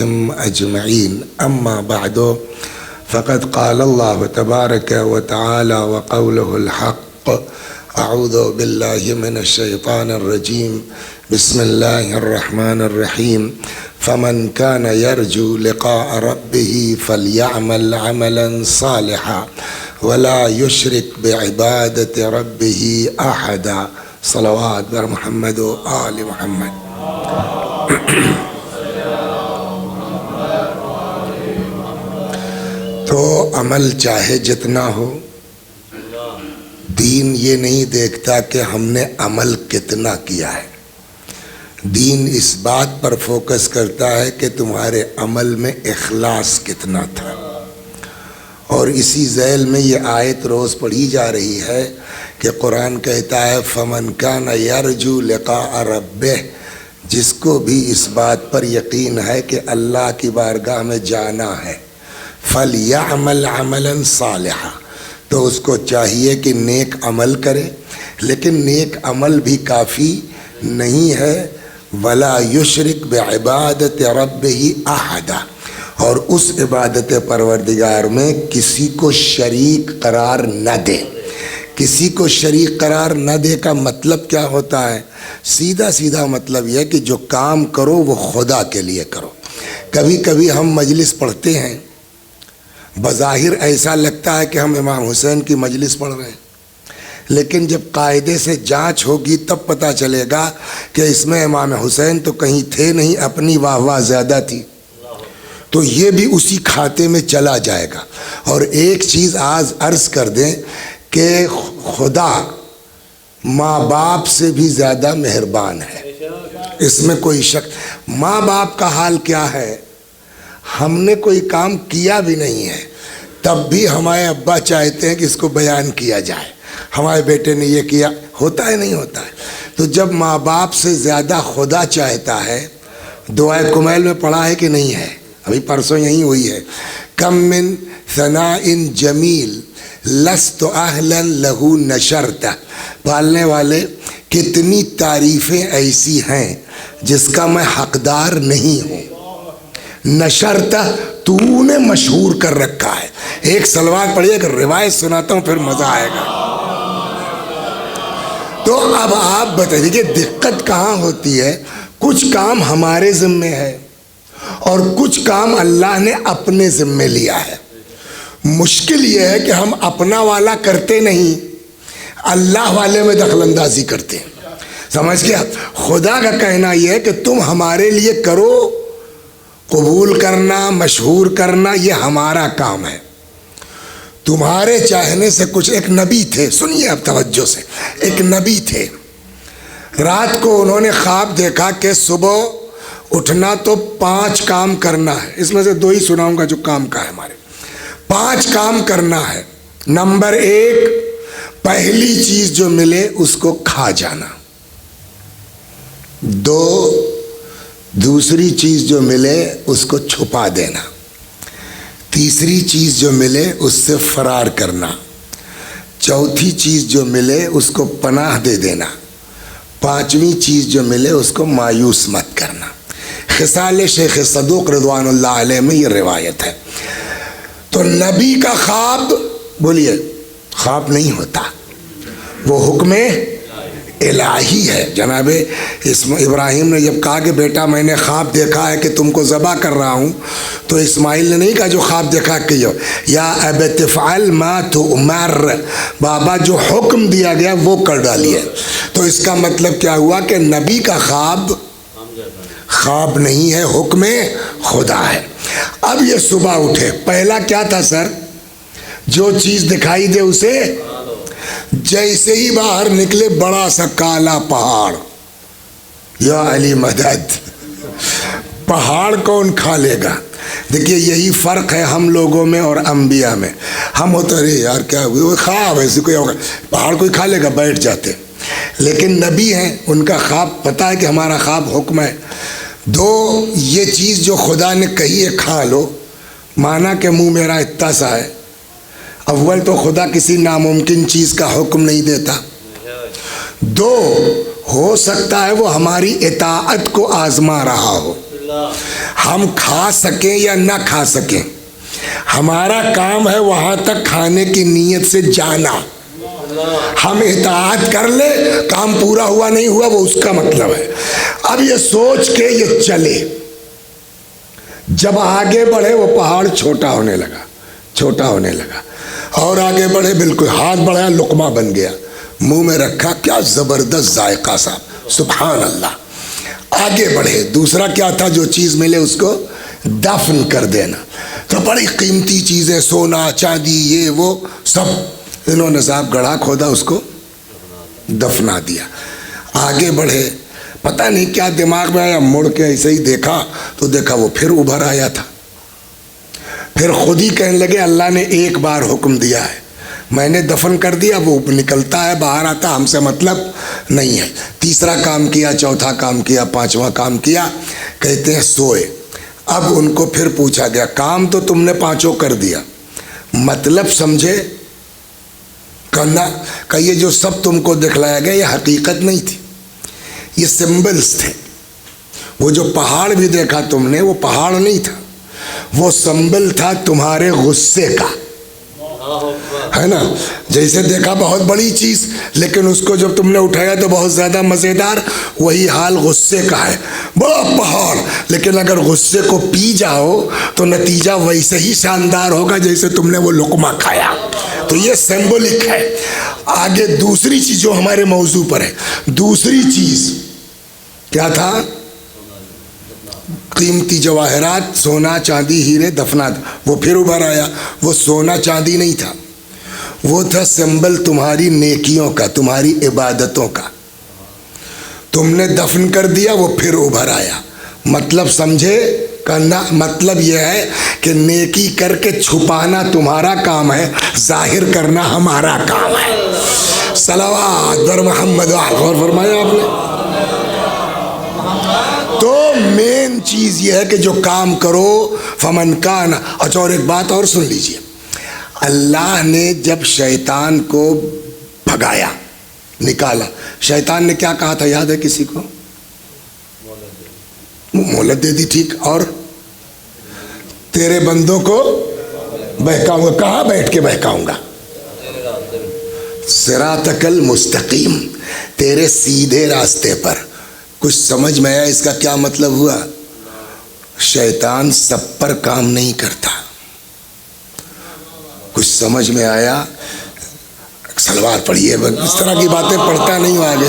أجمعين. أما بعد فقد قال الله تبارك وتعالى وقوله الحق. أعوذ بالله من الشيطان الرجيم. بسم الله الرحمن الرحيم. فمن كان يرجو لقاء ربه فليعمل عملا صالحا ولا يشرك بعبادة ربه أحدا. صلوات بر محمد و آل محمد. تو عمل چاہے جتنا ہو، دین یہ نہیں دیکھتا کہ ہم نے عمل کتنا کیا ہے. دین اس بات پر فوکس کرتا ہے کہ تمہارے عمل میں اخلاص کتنا تھا. اور اسی ذیل میں یہ آیت روز پڑھی جا رہی ہے کہ قرآن کہتا ہے فمن کان یرجو لقاء ربہ، جس کو بھی اس بات پر یقین ہے کہ اللہ کی بارگاہ میں جانا ہے، فَلْيَعْمَلْ عَمَلًا صَالِحًا، تو اس کو چاہیے کہ نیک عمل کرے. لیکن نیک عمل بھی کافی نہیں ہے. وَلَا يُشْرِكْ بِعِبَادَةِ رَبِّهِ أَحَدًا، اور اس عبادت پروردگار میں کسی کو شریک قرار نہ دے. کسی کو شریک قرار نہ دے کا مطلب کیا ہوتا ہے؟ سیدھا سیدھا مطلب یہ کہ جو کام کرو وہ خدا کے لیے کرو. کبھی کبھی ہم مجلس پڑھتے ہیں، بظاہر ایسا لگتا ہے کہ ہم امام حسین کی مجلس پڑھ رہے ہیں، لیکن جب قاعدے سے جانچ ہوگی تب پتہ چلے گا کہ اس میں امام حسین تو کہیں تھے نہیں، اپنی واہ واہ زیادہ تھی. تو یہ بھی اسی کھاتے میں چلا جائے گا. اور ایک چیز آج عرض کر دیں کہ خدا ماں باپ سے بھی زیادہ مہربان ہے، اس میں کوئی شک. ماں باپ کا حال کیا ہے؟ ہم نے کوئی کام کیا بھی نہیں ہے، تب بھی ہمارے ابا چاہتے ہیں کہ اس کو بیان کیا جائے. ہمارے بیٹے نے یہ کیا، ہوتا ہے نہیں ہوتا ہے. تو جب ماں باپ سے زیادہ خدا چاہتا ہے، دعائے کمیل میں پڑھا ہے کہ نہیں ہے؟ ابھی پرسوں یہی ہوئی ہے. کم من ثناء جمیل لست اہلا لہو نشرت، پالنے والے کتنی تعریفیں ایسی ہیں جس کا میں حقدار نہیں ہوں. نشرت، تو نے مشہور کر رکھا ہے. ایک سلوات پڑھیے کہ روایت سناتا ہوں پھر مزہ آئے گا. تو اب آپ بتائیے کہ دقت کہاں ہوتی ہے؟ کچھ کام ہمارے ذمے ہے اور کچھ کام اللہ نے اپنے ذمے لیا ہے. مشکل یہ ہے کہ ہم اپنا والا کرتے نہیں، اللہ والے میں دخل اندازی کرتے ہیں. سمجھ گیا؟ خدا کا کہنا یہ ہے کہ تم ہمارے لیے کرو، قبول کرنا، مشہور کرنا یہ ہمارا کام ہے. تمہارے چاہنے سے کچھ، ایک نبی تھے، سنیے اب توجہ سے. ایک نبی تھے، رات کو انہوں نے خواب دیکھا کہ صبح اٹھنا تو 5 کام کرنا ہے. اس میں سے 2 ہی سناؤں گا جو کام کا ہے. ہمارے 5 کام کرنا ہے. نمبر 1، پہلی چیز جو ملے اس کو کھا جانا. 2، دوسری چیز جو ملے اس کو چھپا دینا. تیسری چیز جو ملے اس سے فرار کرنا. چوتھی چیز جو ملے اس کو پناہ دے دینا. 5ویں چیز جو ملے اس کو مایوس مت کرنا. خصال شیخ صدوق رضوان اللہ علیہ میں یہ روایت ہے. تو نبی کا خواب، بولیے، خواب نہیں ہوتا، وہ حکم الہی ہے. جناب ابراہیم نے جب کہا کہ بیٹا میں نے خواب دیکھا ہے کہ تم کو ذبح کر رہا ہوں، تو اسماعیل نے نہیں کہا جو خواب دیکھا کہ یا ابت افعل ما تؤمر، بابا جو حکم دیا گیا وہ کر ڈالیے. تو اس کا مطلب کیا ہوا کہ نبی کا خواب نہیں ہے، حکم خدا ہے. اب یہ صبح اٹھے، پہلا کیا تھا سر؟ جو چیز دکھائی دے اسے، جیسے ہی باہر نکلے بڑا سا کالا پہاڑ، یا علی مدد. پہاڑ کون کھا لے گا؟ دیکھیے یہی فرق ہے ہم لوگوں میں اور انبیاء میں. ہم ہوتے رہے یار کیا ہوئی، وہ خواب ایسے کوئی ہوگا، پہاڑ کوئی کھا لے گا، بیٹھ جاتے. لیکن نبی ہیں، ان کا خواب پتہ ہے کہ ہمارا خواب حکم ہے. 2، یہ چیز جو خدا نے کہی ہے کھا لو، مانا کہ منہ میرا اتنا سا ہے. اول تو خدا کسی ناممکن چیز کا حکم نہیں دیتا. 2، ہو سکتا ہے وہ ہماری اطاعت کو آزما رہا ہو. ہم کھا سکیں یا نہ کھا سکیں، ہمارا کام ہے وہاں تک کھانے کی نیت سے جانا. ہم اطاعت کر لے، کام پورا ہوا نہیں ہوا وہ اس کا مطلب ہے. اب یہ سوچ کے یہ چلے، جب آگے بڑھے وہ پہاڑ چھوٹا ہونے لگا، چھوٹا ہونے لگا، اور آگے بڑھے، بالکل ہاتھ بڑھایا، لقمہ بن گیا، منہ میں رکھا، کیا زبردست ذائقہ صاحب، سبحان اللہ. آگے بڑھے، دوسرا کیا تھا، جو چیز ملے اس کو دفن کر دینا. تو بڑی قیمتی چیزیں، سونا چاندی، یہ وہ سب انہوں نے صاحب گڑھا کھودا، اس کو دفنا دیا. آگے بڑھے، پتہ نہیں کیا دماغ میں آیا، مڑ کے ایسے ہی دیکھا تو دیکھا وہ پھر ابھر آیا تھا. پھر خود ہی کہنے لگے اللہ نے ایک بار حکم دیا ہے، میں نے دفن کر دیا، وہ نکلتا ہے باہر آتا، ہم سے مطلب نہیں ہے. تیسرا کام کیا، چوتھا کام کیا، پانچواں کام کیا، کہتے ہیں سوئے. اب ان کو پھر پوچھا گیا، کام تو تم نے پانچوں کر دیا، مطلب سمجھے؟ کرنا کہ یہ جو سب تم کو دکھلایا گیا یہ حقیقت نہیں تھی، یہ سمبلز تھے. وہ جو پہاڑ بھی دیکھا تم نے وہ پہاڑ نہیں تھا، وہ سمبل تھا تمہارے غصے کا، ہے نا. جیسے دیکھا بہت بڑی چیز، لیکن اس کو جب تم نے اٹھایا تو بہت زیادہ مزیدار. وہی حال غصے کا ہے، بڑا پہاڑ، لیکن اگر غصے کو پی جاؤ تو نتیجہ ویسے ہی شاندار ہوگا جیسے تم نے وہ لقمہ کھایا. تو یہ سمبولک ہے. آگے دوسری چیز جو ہمارے موضوع پر ہے، دوسری چیز کیا تھا؟ قیمتی جواہرات، سونا چاندی ہیرے دفنات. وہ پھر ابھر آیا، وہ سونا چاندی نہیں تھا، وہ تھا سمبل تمہاری نیکیوں کا، تمہاری عبادتوں کا. تم نے دفن کر دیا، وہ پھر ابھر آیا. مطلب سمجھے؟ کرنا مطلب یہ ہے کہ نیکی کر کے چھپانا تمہارا کام ہے، ظاہر کرنا ہمارا کام ہے. صلوات بر محمد. غور فرمایا آپ نے؟ تو مین چیز یہ ہے کہ جو کام کرو فمن کان. اچھا، اور ایک بات اور سن لیجئے، اللہ نے جب شیطان کو بھگایا، نکالا، شیطان نے کیا کہا تھا یاد ہے کسی کو؟ مہلت دے دی، ٹھیک، اور تیرے بندوں کو بہکاؤں گا. کہاں بیٹھ کے بہکاؤں گا؟ صراطک المستقیم، تیرے سیدھے راستے پر. کچھ سمجھ میں آیا اس کا کیا مطلب ہوا؟ شیطان سب پر کام نہیں کرتا. کچھ سمجھ میں آیا؟ سلوار پڑھیے، اس طرح کی باتیں پڑھتا نہیں ہوں آگے.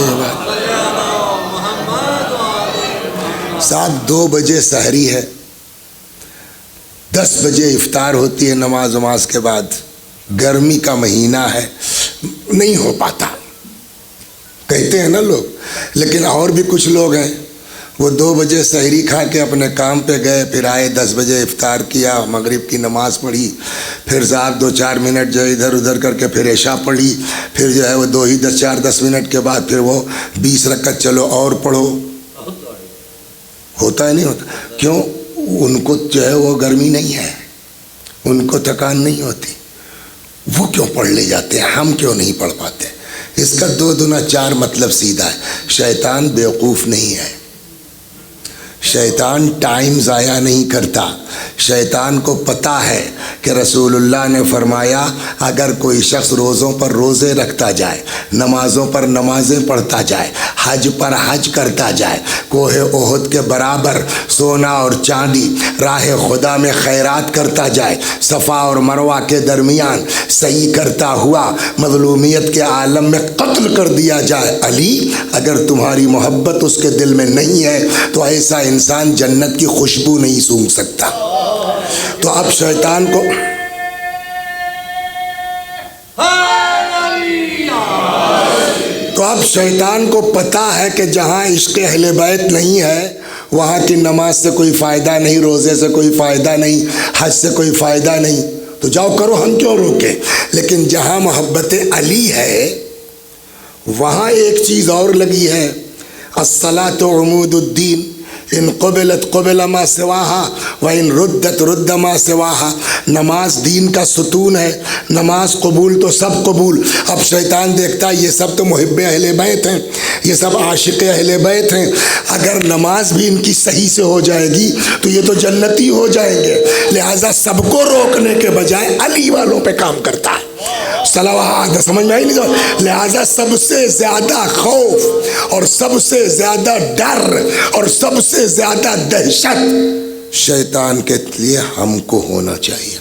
صاحب 2 بجے سحری ہے، 10 بجے افطار ہوتی ہے نماز کے بعد. گرمی کا مہینہ ہے، نہیں ہو پاتا کہتے ہیں نا لوگ. لیکن اور بھی کچھ لوگ ہیں، وہ 2 بجے سحری کھا کے اپنے کام پہ گئے، پھر آئے 10 بجے افطار کیا، مغرب کی نماز پڑھی، پھر صاحب 2-4 منٹ جو ادھر ادھر کر کے پھر عشاء پڑھی، پھر جو ہے وہ 4-10 منٹ کے بعد پھر وہ 20 رکعت چلو اور پڑھو. ہوتا ہے نہیں ہوتا؟ کیوں؟ ان کو جو ہے وہ گرمی نہیں ہے، ان کو تھکان نہیں ہوتی، وہ کیوں پڑھ لے جاتے ہیں، ہم کیوں نہیں پڑھ پاتے؟ اس کا 2 دنا 4 مطلب سیدھا ہے. شیطان بیوقوف نہیں ہے، شیطان ٹائم ضائع نہیں کرتا. شیطان کو پتہ ہے کہ رسول اللہ نے فرمایا اگر کوئی شخص روزوں پر روزے رکھتا جائے، نمازوں پر نمازیں پڑھتا جائے، حج پر حج کرتا جائے، کوہ احد کے برابر سونا اور چاندی راہ خدا میں خیرات کرتا جائے، صفا اور مروہ کے درمیان سعی کرتا ہوا مظلومیت کے عالم میں قتل کر دیا جائے. علی، اگر تمہاری محبت اس کے دل میں نہیں ہے تو ایسا انسان جنت کی خوشبو نہیں سونگھ سکتا. تو اب شیطان کو پتا ہے کہ جہاں عشق اہل بیت نہیں ہے وہاں کی نماز سے کوئی فائدہ نہیں، روزے سے کوئی فائدہ نہیں، حج سے کوئی فائدہ نہیں، تو جاؤ کرو، ہم کیوں روکیں. لیکن جہاں محبت علی ہے وہاں ایک چیز اور لگی ہے، الصلاۃ عمود الدین، ان قبلت قبل ما سواہا وان ردت رد ما سواہا. نماز دین کا ستون ہے، نماز قبول تو سب قبول. اب شیطان دیکھتا ہے یہ سب تو محب اہل بیت ہیں، یہ سب عاشق اہل بیت ہیں. اگر نماز بھی ان کی صحیح سے ہو جائے گی تو یہ تو جنتی ہو جائیں گے. لہٰذا سب کو روکنے کے بجائے علی والوں پہ کام کرتا ہے. صلوات سمجھ میں آئی نہیں؟ لہٰذا سب سے زیادہ خوف اور سب سے زیادہ ڈر اور سب سے زیادہ دہشت شیطان کے لیے ہم کو ہونا چاہیے.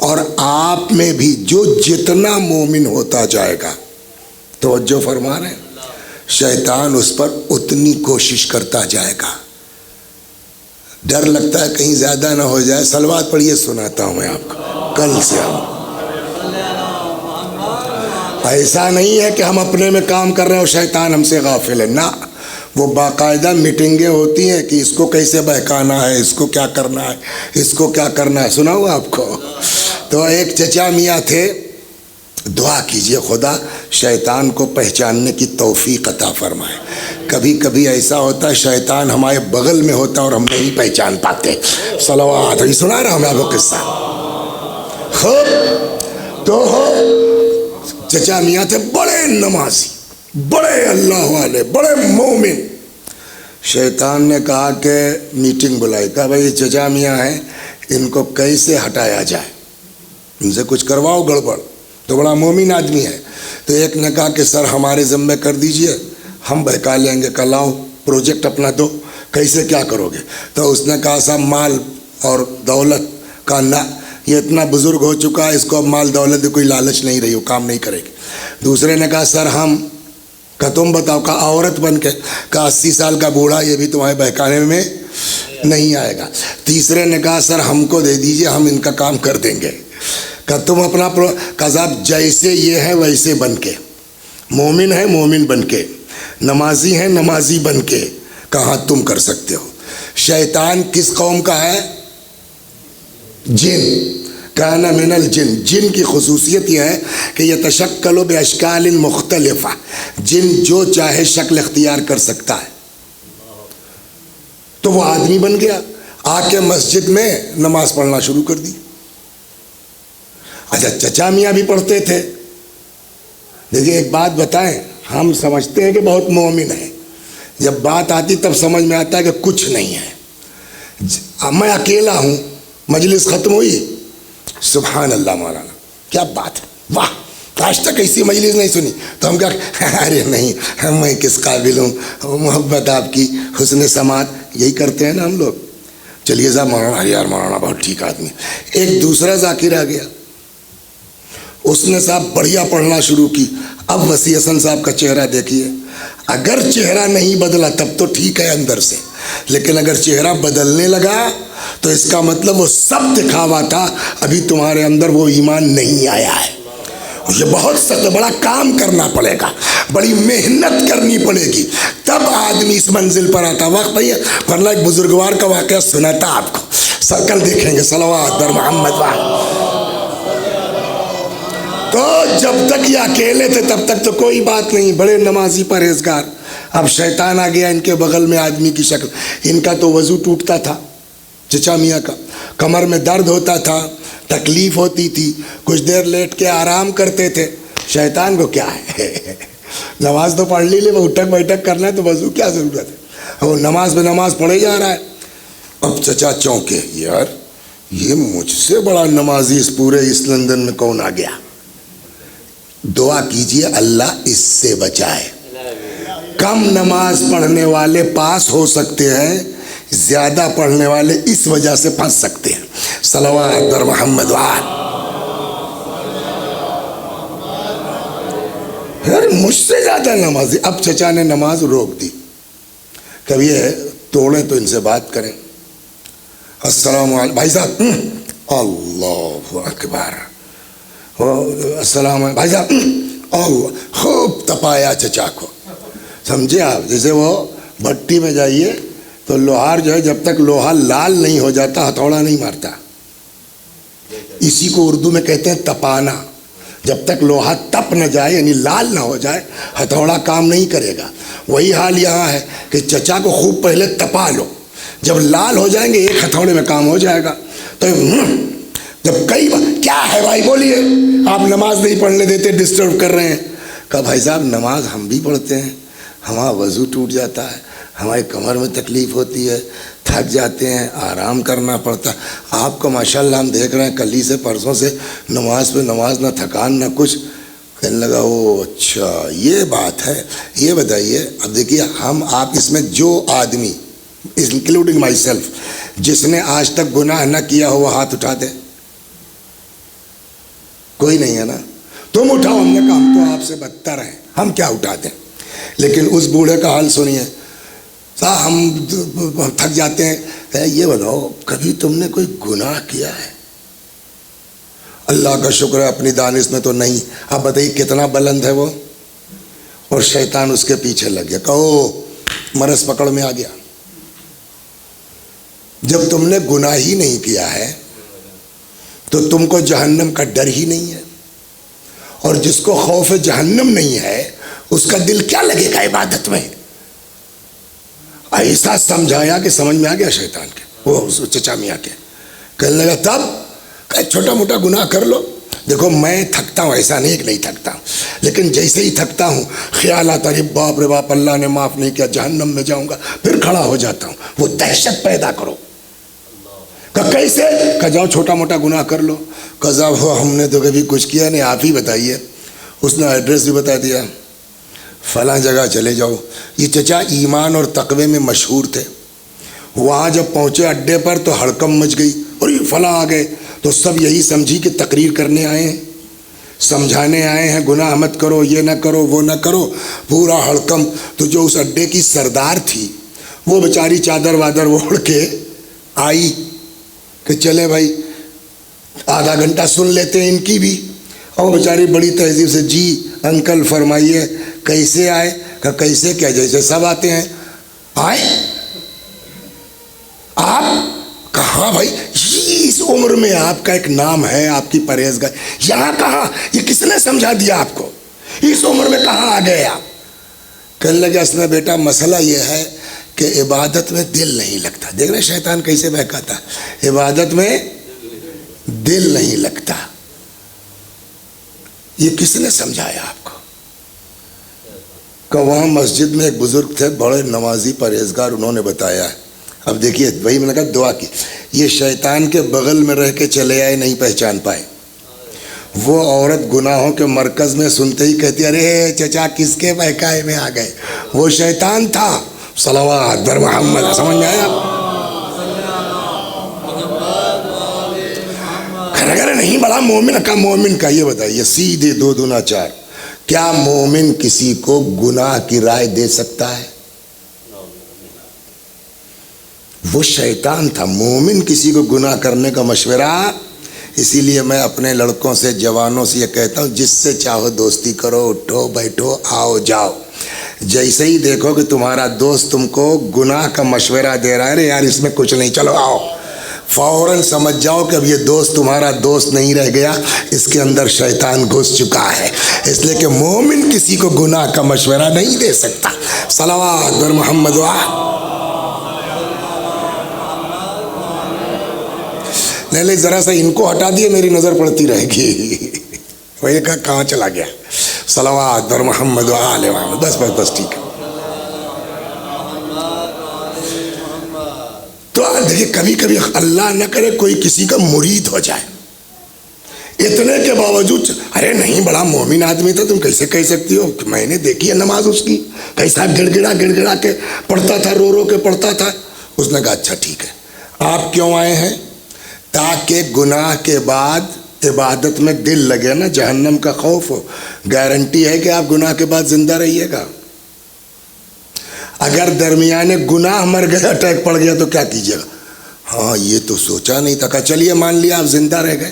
اور آپ میں بھی جو جتنا مومن ہوتا جائے گا، توجہ فرما رہے ہیں، شیطان اس پر اتنی کوشش کرتا جائے گا. ڈر لگتا ہے کہیں زیادہ نہ ہو جائے. صلوات پڑھیے، سناتا ہوں میں آپ کو. کل سے ایسا نہیں ہے کہ ہم اپنے میں کام کر رہے ہیں اور شیطان ہم سے غافل ہے. نہ، وہ باقاعدہ میٹنگیں ہوتی ہیں کہ اس کو کیسے بہکانا ہے، اس کو کیا کرنا ہے، اس کو کیا کرنا ہے. سنا ہوا آپ کو؟ تو ایک چچا میاں تھے. دعا کیجئے خدا شیطان کو پہچاننے کی توفیق عطا فرمائے. کبھی کبھی ایسا ہوتا ہے شیطان ہمارے بغل میں ہوتا اور ہم نہیں پہچان پاتے. صلوات. ابھی سنا رہا ہوں میں آپ کو قصہ. خوب تو چچا میاں تھے، بڑے نمازی، بڑے اللہ والے، بڑے مومن. شیطان نے کہا کہ میٹنگ بلائی. کہا بھائی چچا میاں ہیں، ان کو کیسے ہٹایا جائے، ان سے کچھ کرواؤ گڑبڑ. تو بڑا مومن آدمی ہے. تو ایک نے کہا کہ سر ہمارے ذمے کر دیجئے، ہم بہکا لیں گے. کلاؤ پروجیکٹ اپنا دو، کیسے کیا کرو گے. تو اس نے کہا صاحب مال اور دولت کا نہ، یہ اتنا بزرگ ہو چکا ہے، اس کو اب مال دولت کوئی لالچ نہیں رہی، وہ کام نہیں کرے گی. دوسرے نے کہا سر ہم، کہ تم بتاؤ. کہا عورت بن کے. کہا 80 سال کا بوڑھا، یہ بھی تمہارے بہکانے میں نہیں آئے گا. تیسرے نے کہا سر ہم کو دے دیجئے، ہم ان کا کام کر دیں گے. کہ تم اپنا کہا صاحب جیسے یہ ہے ویسے بن کے، مومن ہے مومن بن کے، نمازی ہے نمازی بن کے، کہاں تم کر سکتے ہو. شیطان کس قوم کا ہے؟ جن. کان من الجن. جن کی خصوصیت یہ ہے کہ یتشکل باشکال مختلفہ، جن جو چاہے شکل اختیار کر سکتا ہے. تو وہ آدمی بن گیا، آ کے مسجد میں نماز پڑھنا شروع کر دی. اچھا چچا میاں بھی پڑھتے تھے. دیکھیے ایک بات بتائیں، ہم سمجھتے ہیں کہ بہت مومن ہیں، جب بات آتی تب سمجھ میں آتا ہے کہ کچھ نہیں ہے. میں اکیلا ہوں، مجلس ختم ہوئی، سبحان اللہ مولانا کیا بات ہے، واہ آج تک ایسی مجلس نہیں سنی. تو ہم کیا، ارے نہیں میں کس قابل ہوں، محبت آپ کی، حسن سماعت، یہی کرتے ہیں نا ہم لوگ. چلیے صاحب مولانا، یار مولانا بہت ٹھیک آدمی. ایک دوسرا ذاکر آ گیا، اس نے صاحب بڑھیا پڑھنا شروع کی. اب وسیع حسن صاحب کا چہرہ دیکھیے، اگر چہرہ نہیں بدلا تب تو ٹھیک ہے اندر سے، لیکن اگر چہرہ بدلنے لگا تو اس کا مطلب وہ سب دکھاوا تھا، ابھی تمہارے اندر وہ ایمان نہیں آیا ہے. یہ بہت سخت، بڑا کام کرنا پڑے گا، بڑی محنت کرنی پڑے گی، تب آدمی اس منزل پر آتا. وقت نہیں ہے ورنہ ایک بزرگوار کا واقعہ سناتا آپ کو، کل دیکھیں گے. صلوات بر محمد. تو جب تک یہ اکیلے تھے تب تک تو کوئی بات نہیں، بڑے نمازی پرہیزگار. اب شیطان آ گیا ان کے بغل میں آدمی کی شکل. ان کا تو وضو ٹوٹتا تھا، چچا میاں کا، کمر میں درد ہوتا تھا، تکلیف ہوتی تھی، کچھ دیر لیٹ کے آرام کرتے تھے. شیطان کو کیا ہے، نماز تو پڑھ لی، وہ اٹھک بیٹھک کرنا ہے تو وضو کیا ضرورت ہے، وہ نماز بے نماز پڑھے جا رہا ہے. اب چچا چونکے، یار یہ مجھ سے بڑا نمازی اس پورے اس لندن میں کون آ گیا. دعا کیجئے اللہ اس سے بچائے. کم نماز پڑھنے والے پاس ہو سکتے ہیں، زیادہ پڑھنے والے اس وجہ سے پھنس سکتے ہیں. صلوات بر محمد. مجھ سے زیادہ نمازی. اب چچا نے نماز روک دی. کبھی یہ توڑیں تو ان سے بات کریں. السلام علیکم بھائی صاحب، اللہ اکبر، السلام علیکم بھائی صاحب، اللہ. خوب تپایا چچا کو، سمجھے آپ. جیسے وہ بھٹی میں جائیے تو لوہار جو ہے جب تک لوہا لال نہیں ہو جاتا ہتھوڑا نہیں مارتا. اسی کو اردو میں کہتے ہیں تپانا. جب تک لوہا تپ نہ جائے یعنی لال نہ ہو جائے ہتھوڑا کام نہیں کرے گا. وہی حال یہاں ہے کہ چچا کو خوب پہلے تپا لو، جب لال ہو جائیں گے ایک ہتھوڑے میں کام ہو جائے گا. تو جب کئی بار کیا ہے بھائی بولیے، آپ نماز نہیں پڑھنے دیتے، ڈسٹرب کر رہے ہیں. کہا بھائی صاحب نماز ہم بھی پڑھتے ہیں، ہمارا وضو ٹوٹ جاتا ہے، ہماری کمر میں تکلیف ہوتی ہے، تھک جاتے ہیں، آرام کرنا پڑتا ہے۔ آپ کو ماشاءاللہ ہم دیکھ رہے ہیں کل ہی سے پرسوں سے نماز پہ نماز، نہ تھکان نہ کچھ۔ کہنے لگا او اچھا یہ بات ہے۔ یہ بتائیے اب دیکھیے ہم آپ اس میں جو آدمی انکلوڈنگ مائی سیلف جس نے آج تک گناہ نہ کیا ہو وہ ہاتھ اٹھا دے۔ کوئی نہیں ہے نا؟ تم اٹھاؤ، ہم نے کہا ہم تو آپ سے بدتر ہیں، ہم کیا اٹھا دیں۔ لیکن اس بوڑھے کا حال سنیے، ہم تھک جاتے ہیں۔ یہ بتاؤ کبھی تم نے کوئی گناہ کیا ہے؟ اللہ کا شکر ہے اپنی دانش میں تو نہیں۔ اب بتائیے کتنا بلند ہے وہ، اور شیطان اس کے پیچھے لگ گیا، کہو مرض پکڑ میں آ گیا۔ جب تم نے گناہ ہی نہیں کیا ہے تو تم کو جہنم کا ڈر ہی نہیں ہے، اور جس کو خوف جہنم نہیں ہے اس کا دل کیا لگے گا عبادت میں؟ ایسا سمجھایا کہ سمجھ میں آ گیا شیطان کے، وہ چچا میاں کے۔ کہنے لگا تب کہ چھوٹا موٹا گناہ کر لو۔ دیکھو میں تھکتا ہوں، ایسا نہیں کہ نہیں تھکتا ہوں، لیکن جیسے ہی تھکتا ہوں خیال آتا ہے باپ رے باپ اللہ نے معاف نہیں کیا، جہنم میں جاؤں گا، پھر کھڑا ہو جاتا ہوں۔ وہ دہشت پیدا کرو۔ کہ کیسے؟ کہ جاؤ چھوٹا موٹا گناہ کر لو۔ کہ صاحب ہم نے تو کبھی کچھ کیا نہیں، آپ ہی بتائیے۔ اس نے ایڈریس بھی بتا دیا، فلاں جگہ چلے جاؤ۔ یہ چچا ایمان اور تقوی میں مشہور تھے۔ وہاں جب پہنچے اڈے پر تو ہڑکم مچ گئی، اور یہ فلاں آ گئے تو سب یہی سمجھی کہ تقریر کرنے آئے ہیں، سمجھانے آئے ہیں گناہ مت کرو، یہ نہ کرو وہ نہ کرو، پورا ہڑکم۔ تو جو اس اڈے کی سردار تھی وہ بیچاری چادر وادر اوڑھ کے آئی کہ چلے بھائی آدھا گھنٹہ سن لیتے ہیں ان کی بھی۔ اور بیچاری بڑی تہذیب سے جی انکل فرمائیے کیسے آئے؟ کہ کیسے کیا جیسے سب آتے ہیں۔ آئے آپ کہاں بھائی؟ اس عمر میں آپ کا ایک نام ہے، آپ کی پرہیزگار، یہاں کہاں؟ یہ کس نے سمجھا دیا آپ کو؟ اس عمر میں کہاں آ گئے آپ؟ کہنے لگے اس میں بیٹا مسئلہ یہ ہے کہ عبادت میں دل نہیں لگتا۔ دیکھ رہے شیطان کیسے بہکاتا ہے، عبادت میں دل نہیں لگتا۔ یہ کس نے سمجھایا آپ کو؟ کہ وہاں مسجد میں ایک بزرگ تھے بڑے نمازی پرہیزگار، انہوں نے بتایا ہے۔ اب دیکھیے وہی میں نے کہا دعا کی، یہ شیطان کے بغل میں رہ کے چلے آئے، نہیں پہچان پائے۔ وہ عورت گناہوں کے مرکز میں سنتے ہی کہتی ارے چچا کس کے بہکائے میں آ گئے؟ وہ شیطان تھا۔ صلوات بر محمد، سمجھ میں آیا؟ اگر نہیں بڑا مومن کا، مومن کا یہ بتائیے سیدھے 2 دونا 4، کیا مومن کسی کو گناہ کی رائے دے سکتا ہے؟ وہ شیطان تھا۔ مومن کسی کو گناہ کرنے کا مشورہ۔ اسی لیے میں اپنے لڑکوں سے جوانوں سے یہ کہتا ہوں جس سے چاہو دوستی کرو، اٹھو بیٹھو آؤ جاؤ۔ جیسے ہی دیکھو کہ تمہارا دوست تم کو گناہ کا مشورہ دے رہا ہے یار اس میں کچھ نہیں، چلو آؤ، فوراً سمجھ جاؤ کہ اب یہ دوست تمہارا دوست نہیں رہ گیا، اس کے اندر شیطان گھس چکا ہے۔ اس لیے کہ مومن کسی کو گناہ کا مشورہ نہیں دے سکتا۔ صلوات بر محمد نہیں ذرا سا ان کو ہٹا دیے، میری نظر پڑتی رہے گی۔ وہ یہ کہاں چلا گیا؟ صلوات بر محمد وآل محمد، بس بس بس ٹھیک ہے۔ تو دیکھیے کبھی کبھی اللہ نہ کرے کوئی کسی کا مرید ہو جائے، اتنے کے باوجود ارے نہیں بڑا مومن آدمی تھا، تم کیسے کہہ سکتی ہو؟ میں نے دیکھی ہے نماز اس کی، کیسا گڑ گڑا کے پڑھتا تھا، رو رو کے پڑھتا تھا۔ اس نے کہا اچھا ٹھیک ہے، آپ کیوں آئے ہیں؟ تاکہ گناہ کے بعد عبادت میں دل لگے نا، جہنم کا خوف ہو۔ گارنٹی ہے کہ آپ گناہ کے بعد زندہ رہیے گا؟ اگر درمیانے گناہ مر گیا، اٹیک پڑ گیا تو کیا کیجیے گا؟ ہاں یہ تو سوچا نہیں تھا۔ چلیے مان لیا آپ زندہ رہ گئے،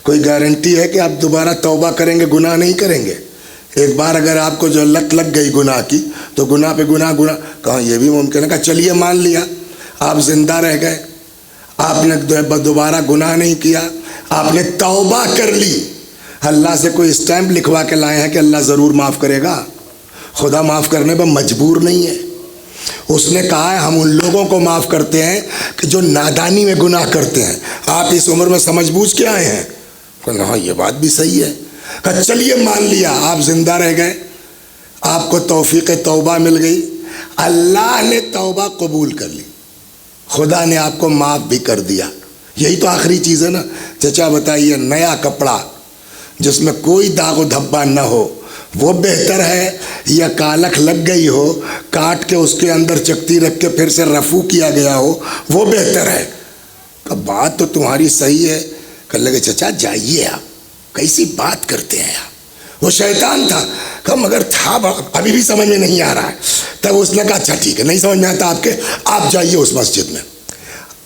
کوئی گارنٹی ہے کہ آپ دوبارہ توبہ کریں گے، گناہ نہیں کریں گے؟ ایک بار اگر آپ کو جو لت لگ گئی گناہ کی تو گناہ پہ گناہ کہاں یہ بھی ممکن ہے۔ کہ چلیے مان لیا آپ زندہ رہ گئے، آپ نے دوبارہ گناہ نہیں کیا، آپ نے توبہ کر لی، اللہ سے کوئی اسٹیمپ لکھوا کے لائے ہیں کہ اللہ ضرور معاف کرے گا؟ خدا معاف کرنے پر مجبور نہیں ہے۔ اس نے کہا ہے ہم ان لوگوں کو معاف کرتے ہیں کہ جو نادانی میں گناہ کرتے ہیں۔ آپ اس عمر میں سمجھ بوجھ کے آئے ہیں؟ ہاں یہ بات بھی صحیح ہے۔ کہ چلیے مان لیا آپ زندہ رہ گئے، آپ کو توفیق توبہ مل گئی، اللہ نے توبہ قبول کر لی، خدا نے آپ کو معاف بھی کر دیا۔ یہی تو آخری چیز ہے نا۔ چچا بتائیے، نیا کپڑا جس میں کوئی داغ و دھبا نہ ہو وہ بہتر ہے، یا کالکھ لگ گئی ہو کاٹ کے اس کے اندر چکتی رکھ کے پھر سے رفو کیا گیا ہو وہ بہتر ہے؟ کہ بات تو تمہاری صحیح ہے۔ کہ لگے چچا جائیے، آپ کیسی بات کرتے ہیں آپ، وہ شیطان تھا۔ کہ مگر تھا ابھی بھی سمجھ میں نہیں آ رہا ہے۔ تب اس نے کہا اچھا ٹھیک ہے، نہیں سمجھ میں آتا آپ کے، آپ جائیے اس مسجد میں۔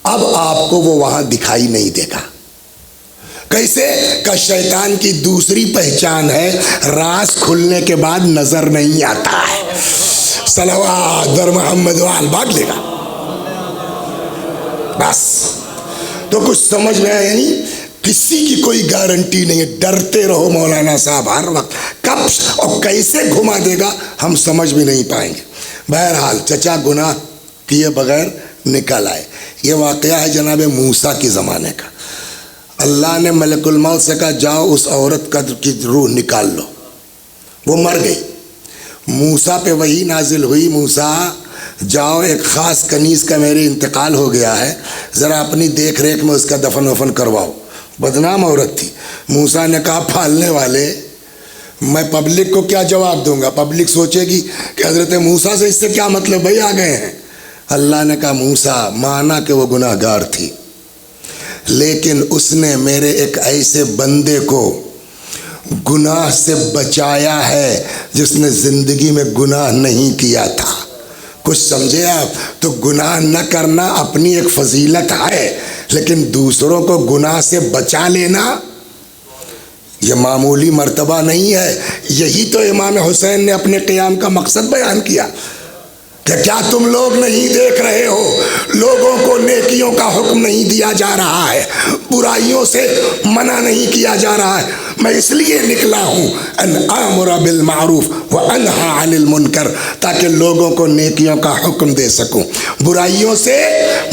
اب آپ کو وہ وہاں دکھائی نہیں دے گا۔ کیسے؟ کہ شیطان کی دوسری پہچان ہے، راز کھلنے کے بعد نظر نہیں آتا ہے۔ صلوات بر محمد وآل بھاگ لے گا بس۔ تو کچھ سمجھ میں آیا؟ یعنی کسی کی کوئی گارنٹی نہیں ہے، ڈرتے رہو مولانا صاحب ہر وقت، کب اور کیسے گھما دے گا ہم سمجھ بھی نہیں پائیں گے۔ بہرحال چچا گناہ کیے بغیر نکل آئے۔ یہ واقعہ ہے جناب موسیٰ کے زمانے کا۔ اللہ نے ملک الموت سے کہا جاؤ اس عورت کی روح نکال لو، وہ مر گئی۔ موسیٰ پہ وحی نازل ہوئی، موسیٰ جاؤ ایک خاص کنیز کا میرے انتقال ہو گیا ہے، ذرا اپنی دیکھ ریکھ میں اس کا دفن وفن کرواؤ۔ بدنام عورت تھی۔ موسیٰ نے کہا پھالنے والے، میں پبلک کو کیا جواب دوں گا؟ پبلک سوچے گی کہ حضرت موسیٰ سے اس سے کیا مطلب، بھائی آ گئے ہیں۔ اللہ نے کہا موسیٰ، مانا کہ وہ گناہ گار تھی، لیکن اس نے میرے ایک ایسے بندے کو گناہ سے بچایا ہے جس نے زندگی میں گناہ نہیں کیا تھا۔ کچھ سمجھے آپ؟ تو گناہ نہ کرنا اپنی ایک فضیلت ہے، لیکن دوسروں کو گناہ سے بچا لینا یہ معمولی مرتبہ نہیں ہے۔ یہی تو امام حسین نے اپنے قیام کا مقصد بیان کیا کہ کیا تم لوگ نہیں دیکھ رہے ہو، لوگوں کو نیکیوں کا حکم نہیں دیا جا رہا ہے، برائیوں سے منع نہیں کیا جا رہا ہے۔ میں اس لیے نکلا ہوں ان آمر بالمعروف وانہی عن المنکر، تاکہ لوگوں کو نیکیوں کا حکم دے سکوں، برائیوں سے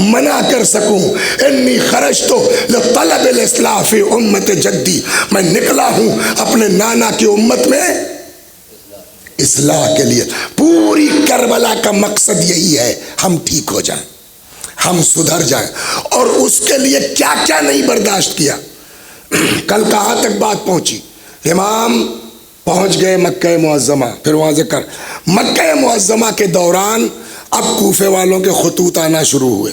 منع کر سکوں۔ انی خرجت لطلب الاصلاح فی امت جدی، میں نکلا ہوں اپنے نانا کی امت میں اصلاح کے لیے۔ پوری کربلا کا مقصد یہی ہے، ہم ٹھیک ہو جائیں، ہم سدھر جائیں۔ اور اس کے لیے کیا کیا نہیں برداشت کیا۔ کل کہاں تک بات پہنچی؟ امام پہنچ گئے مکہ معظمہ، پھر وہاں سے مکہ معظمہ کے دوران اب کوفے والوں کے خطوط آنا شروع ہوئے،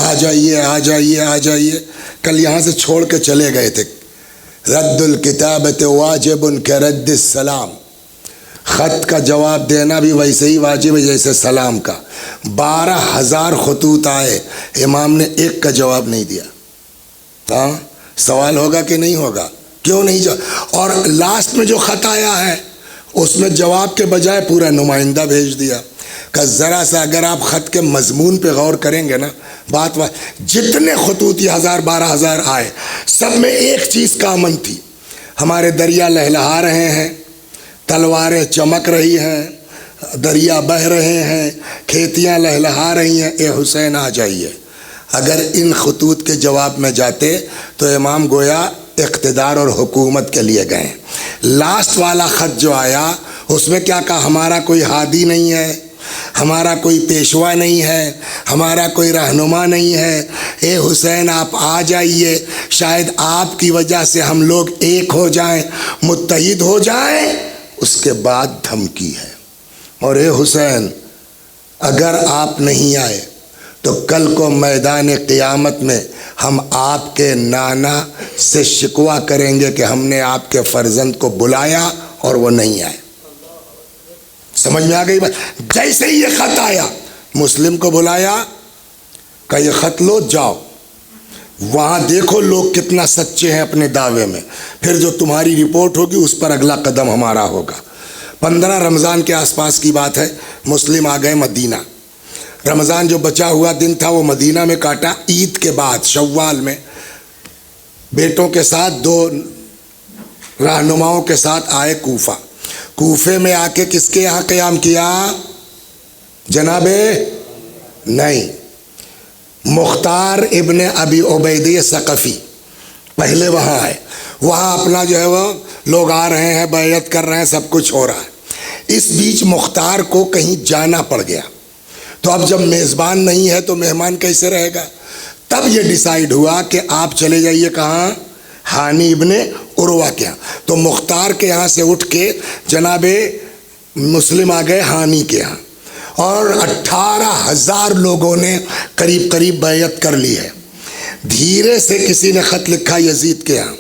آ جائیے آ جائیے آ جائیے۔ کل یہاں سے چھوڑ کے چلے گئے تھے، رد الکتابت واجب کرد السلام، خط کا جواب دینا بھی ویسے ہی واجب ہے جیسے سلام کا۔ 12,000 خطوط آئے، امام نے ایک کا جواب نہیں دیا۔ ہاں سوال ہوگا کہ نہیں ہوگا؟ کیوں نہیں جواب؟ اور لاسٹ میں جو خط آیا ہے اس میں جواب کے بجائے پورا نمائندہ بھیج دیا کہ ذرا سا اگر آپ خط کے مضمون پہ غور کریں گے نا، بات جتنے خطوط یہ 12,000 آئے سب میں ایک چیز کامن تھی، ہمارے دریا لہلہا رہے ہیں، تلواریں چمک رہی ہیں، دریا بہہ رہے ہیں، کھیتیاں لہلہا رہی ہیں، اے حسین آ جائیے۔ اگر ان خطوط کے جواب میں جاتے تو امام گویا اقتدار اور حکومت کے لیے گئے۔ لاسٹ والا خط جو آیا اس میں کیا کہا؟ ہمارا کوئی ہادی نہیں ہے، ہمارا کوئی پیشوا نہیں ہے، ہمارا کوئی رہنما نہیں ہے، اے حسین آپ آ جائیے، شاید آپ کی وجہ سے ہم لوگ ایک ہو جائیں، متحد ہو جائیں۔ اس کے بعد دھمکی ہے، اور اے حسین اگر آپ نہیں آئے تو کل کو میدان قیامت میں ہم آپ کے نانا سے شکوہ کریں گے کہ ہم نے آپ کے فرزند کو بلایا اور وہ نہیں آئے۔ سمجھ میں آ گئی بات؟ جیسے ہی یہ خط آیا مسلم کو بلایا کہ یہ خط لو جاؤ، وہاں دیکھو لوگ کتنا سچے ہیں اپنے دعوے میں، پھر جو تمہاری رپورٹ ہوگی اس پر اگلا قدم ہمارا ہوگا۔ 15 رمضان کے آس پاس کی بات ہے، مسلم آ گئے مدینہ۔ رمضان جو بچا ہوا دن تھا وہ مدینہ میں کاٹا، عید کے بعد شوال میں بیٹوں کے ساتھ 2 رہنماؤں کے ساتھ آئے کوفہ۔ کوفے میں آ کے کس کے یہاں قیام کیا؟ جناب نہیں، مختار ابن ابی عبیدہ ثقفی پہلے وہاں ہے، وہاں اپنا جو ہے وہ لوگ آ رہے ہیں، بیعت کر رہے ہیں، سب کچھ ہو رہا ہے۔ اس بیچ مختار کو کہیں جانا پڑ گیا، تو اب جب میزبان نہیں ہے تو مہمان کیسے رہے گا؟ تب یہ ڈیسائیڈ ہوا کہ آپ چلے جائیے کہاں؟ ہانی ابن عروہ کے یہاں۔ تو مختار کے یہاں سے اٹھ کے جناب مسلم آ گئے ہانی کے یہاں، اور 18,000 لوگوں نے قریب قریب بیعت کر لی ہے۔ دھیرے سے کسی نے خط لکھا یزید کے یہاں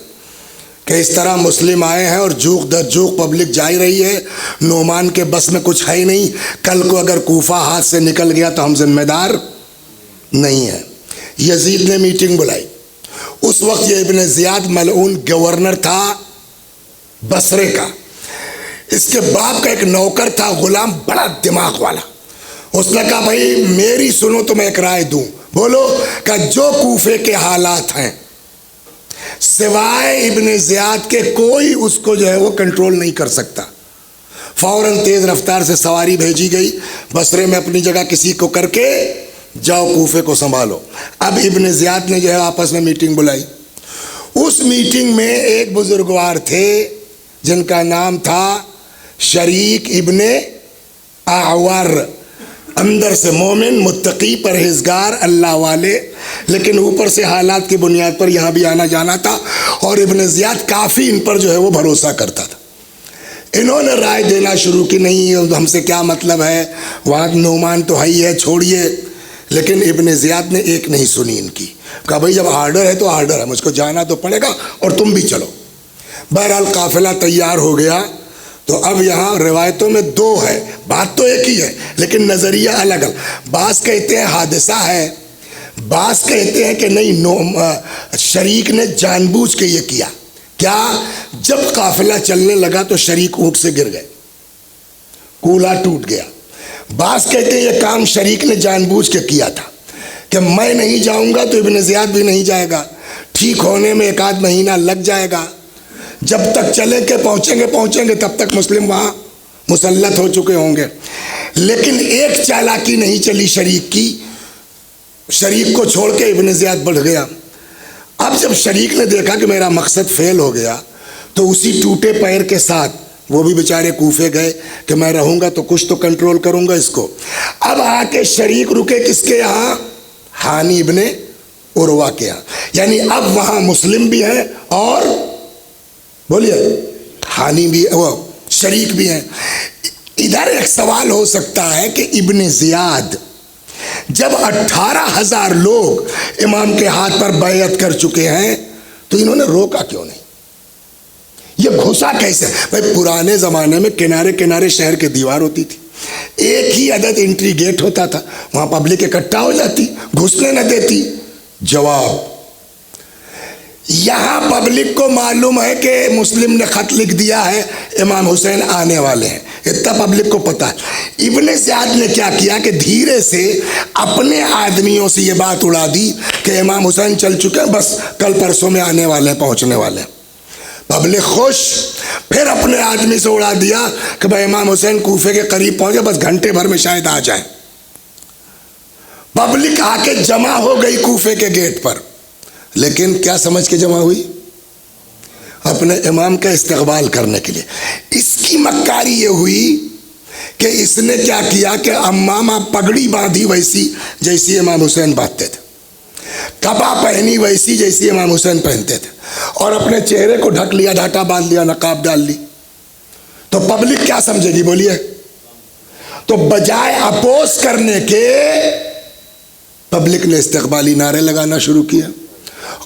کہ اس طرح مسلم آئے ہیں اور جوق در جوق پبلک جائی رہی ہے، نعمان کے بس میں کچھ ہے ہی نہیں، کل کو اگر کوفہ ہاتھ سے نکل گیا تو ہم ذمہ دار نہیں ہیں۔ یزید نے میٹنگ بلائی۔ اس وقت یہ ابن زیاد ملعون گورنر تھا بصرے کا، اس کے باپ کا ایک نوکر تھا غلام، بڑا دماغ والا۔ اس نے کہا بھائی میری سنو تو میں ایک رائے دوں۔ بولو؟ کہ جو کوفے کے حالات ہیں سوائے ابن زیاد کے کوئی اس کو جو ہے وہ کنٹرول نہیں کر سکتا۔ فوراً تیز رفتار سے سواری بھیجی گئی، بصرے میں اپنی جگہ کسی کو کر کے جاؤ کوفے کو سنبھالو۔ اب ابن زیاد نے جو ہے آپس میں میٹنگ بلائی۔ اس میٹنگ میں ایک بزرگوار تھے جن کا نام تھا شریک ابن اعور، اندر سے مومن، متقی، پرہیزگار، اللہ والے، لیکن اوپر سے حالات کی بنیاد پر یہاں بھی آنا جانا تھا، اور ابن زیاد کافی ان پر جو ہے وہ بھروسہ کرتا تھا۔ انہوں نے رائے دینا شروع کی، نہیں ہم سے کیا مطلب ہے، وہاں نعمان تو ہی ہے، چھوڑیے۔ لیکن ابن زیاد نے ایک نہیں سنی ان کی، کہا بھائی جب آرڈر ہے تو آرڈر ہے، مجھ کو جانا تو پڑے گا اور تم بھی چلو۔ بہرحال قافلہ تیار ہو گیا۔ تو اب یہاں روایتوں میں دو ہے، بات تو ایک ہی ہے لیکن نظریہ الگ الگ۔ بعض کہتے ہیں حادثہ ہے، بعض کہتے ہیں کہ نہیں شریک نے جان بوجھ کے یہ کیا۔ کیا؟ جب قافلہ چلنے لگا تو شریک اونٹ سے گر گئے، کولا ٹوٹ گیا۔ بعض کہتے ہیں یہ کام شریک نے جان بوجھ کے کیا تھا کہ میں نہیں جاؤں گا تو ابن زیاد بھی نہیں جائے گا، ٹھیک ہونے میں 1 مہینہ لگ جائے گا، جب تک چلے کے پہنچیں گے تب تک مسلم وہاں مسلط ہو چکے ہوں گے۔ لیکن ایک چالاکی نہیں چلی شریک کی، شریک کو چھوڑ کے ابن زیاد بڑھ گیا۔ اب جب شریک نے دیکھا کہ میرا مقصد فیل ہو گیا تو اسی ٹوٹے پیر کے ساتھ وہ بھی بیچارے کوفے گئے کہ میں رہوں گا تو کچھ تو کنٹرول کروں گا اس کو۔ اب آ کے شریک رکے کس کے یہاں؟ ہانی ابن عروہ کے یہاں، یعنی اب وہاں مسلم بھی ہیں اور بولیے ہانی بھی، وہ شریک بھی ہیں۔ ادھر ایک سوال ہو سکتا ہے کہ ابن زیاد جب 18,000 لوگ امام کے ہاتھ پر بیعت کر چکے ہیں تو انہوں نے روکا کیوں نہیں؟ یہ گھسا کیسے؟ بھائی پرانے زمانے میں کنارے کنارے شہر کے دیوار ہوتی تھی، ایک ہی عدد انٹری گیٹ ہوتا تھا، وہاں پبلک اکٹھا ہو جاتی، گھسنے نہ دیتی۔ جواب، یہاں پبلک کو معلوم ہے کہ مسلم نے خط لکھ دیا ہے امام حسین آنے والے ہیں، اتنا پبلک کو پتا ہے۔ ابن زیاد نے کیا کیا کہ دھیرے سے اپنے آدمیوں سے یہ بات اڑا دی کہ امام حسین چل چکے ہیں، بس کل پرسوں میں آنے والے ہیں، پہنچنے والے ہیں۔ پبلک خوش، پھر اپنے آدمی سے اڑا دیا کہ بھائی امام حسین کوفے کے قریب پہنچے، بس گھنٹے بھر میں شاید آ جائیں۔ پبلک آ کے جمع ہو گئی کوفے کے گیٹ پر، لیکن کیا سمجھ کے جمع ہوئی؟ اپنے امام کا استقبال کرنے کے لیے۔ اس کی مکاری یہ ہوئی کہ اس نے کیا کیا کہ امامہ پگڑی باندھی ویسی جیسی امام حسین باندھتے تھے، کپا پہنی ویسی جیسی امام حسین پہنتے تھے، اور اپنے چہرے کو ڈھک لیا، ڈھاٹا باندھ لیا، نقاب ڈال لی۔ تو پبلک کیا سمجھے گی؟ بولیے۔ تو بجائے اپوز کرنے کے پبلک نے استقبالی نعرے لگانا شروع کیا،